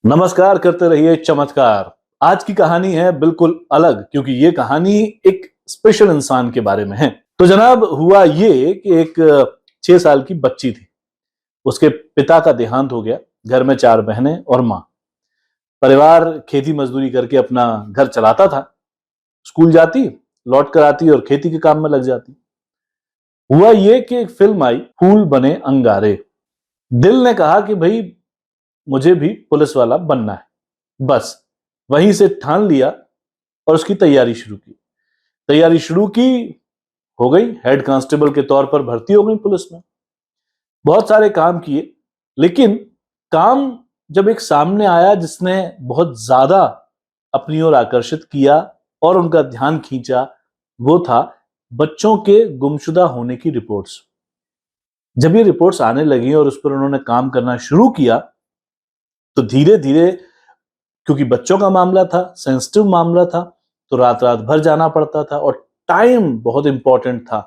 नमस्कार, करते रहिए चमत्कार। आज की कहानी है बिल्कुल अलग, क्योंकि ये कहानी एक स्पेशल इंसान के बारे में है। तो जनाब, हुआ ये कि एक 6 साल की बच्ची थी। उसके पिता का देहांत हो गया। घर में 4 बहनें और मां। परिवार खेती मजदूरी करके अपना घर चलाता था। स्कूल जाती, लौट कर आती और खेती के काम में लग जाती। हुआ ये कि एक फिल्म आई, फूल बने अंगारे। दिल ने कहा कि भाई, मुझे भी पुलिस वाला बनना है। बस वहीं से ठान लिया और उसकी तैयारी शुरू की। हो गई, हेड कांस्टेबल के तौर पर भर्ती हो गई पुलिस में। बहुत सारे काम किए, लेकिन काम जब एक सामने आया जिसने बहुत ज्यादा अपनी ओर आकर्षित किया और उनका ध्यान खींचा, वो था बच्चों के गुमशुदा होने की रिपोर्ट्स। जब ये रिपोर्ट्स आने लगी और उस पर उन्होंने काम करना शुरू किया, तो धीरे धीरे, क्योंकि बच्चों का मामला था, सेंसिटिव मामला था, तो रात रात भर जाना पड़ता था। और टाइम बहुत इंपॉर्टेंट था,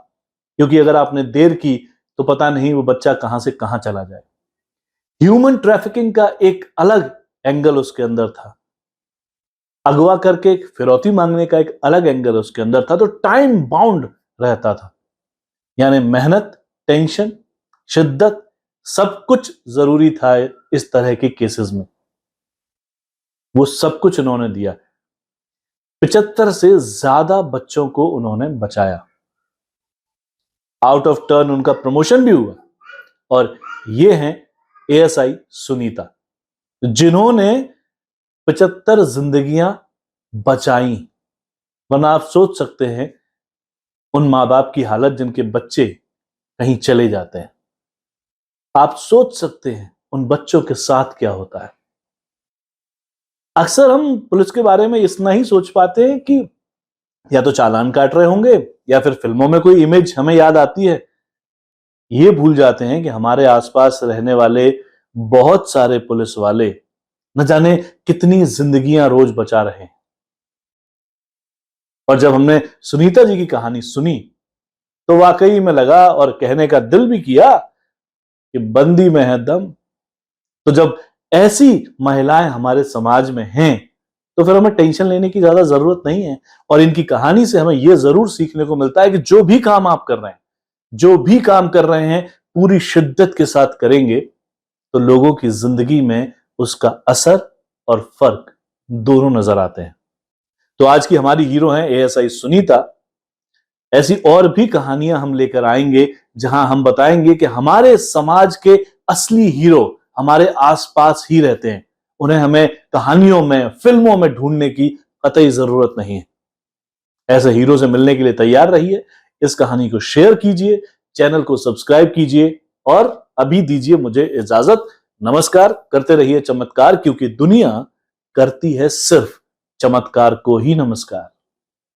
क्योंकि अगर आपने देर की तो पता नहीं वो बच्चा कहां से कहां चला जाए। ह्यूमन ट्रैफिकिंग का एक अलग एंगल उसके अंदर था। अगवा करके फिरौती मांगने का एक अलग एंगल उसके अंदर था। तो टाइम बाउंड रहता था, यानी मेहनत, टेंशन, शिद्दत, सब कुछ जरूरी था इस तरह के केसेस में। वो सब कुछ उन्होंने दिया। 75 से ज्यादा बच्चों को उन्होंने बचाया। आउट ऑफ टर्न उनका प्रमोशन भी हुआ। और ये हैं एएसआई सुनीता, जिन्होंने 75 जिंदगियां बचाई। वरना आप सोच सकते हैं उन मां बाप की हालत जिनके बच्चे कहीं चले जाते हैं। आप सोच सकते हैं उन बच्चों के साथ क्या होता है। अक्सर हम पुलिस के बारे में इतना ही सोच पाते हैं कि या तो चालान काट रहे होंगे, या फिर फिल्मों में कोई इमेज हमें याद आती है। ये भूल जाते हैं कि हमारे आसपास रहने वाले बहुत सारे पुलिस वाले न जाने कितनी जिंदगियां रोज बचा रहे हैं। और जब हमने सुनीता जी की कहानी सुनी, तो वाकई में लगा और कहने का दिल भी किया कि बंदी में है दम। तो जब ऐसी महिलाएं हमारे समाज में हैं, तो फिर हमें टेंशन लेने की ज्यादा जरूरत नहीं है। और इनकी कहानी से हमें यह जरूर सीखने को मिलता है कि जो भी काम आप कर रहे हैं, पूरी शिद्दत के साथ करेंगे, तो लोगों की जिंदगी में उसका असर और फर्क दोनों नजर आते हैं। तो आज की हमारी हीरो हैं एएसआई सुनीता। ऐसी और भी कहानियां हम लेकर आएंगे, जहां हम बताएंगे कि हमारे समाज के असली हीरो हमारे आसपास ही रहते हैं। उन्हें हमें कहानियों में, फिल्मों में ढूंढने की कतई जरूरत नहीं है। ऐसे हीरो से मिलने के लिए तैयार रहिए। इस कहानी को शेयर कीजिए, चैनल को सब्सक्राइब कीजिए और अभी दीजिए मुझे इजाजत। नमस्कार, करते रहिए चमत्कार, क्योंकि दुनिया करती है सिर्फ चमत्कार को ही नमस्कार।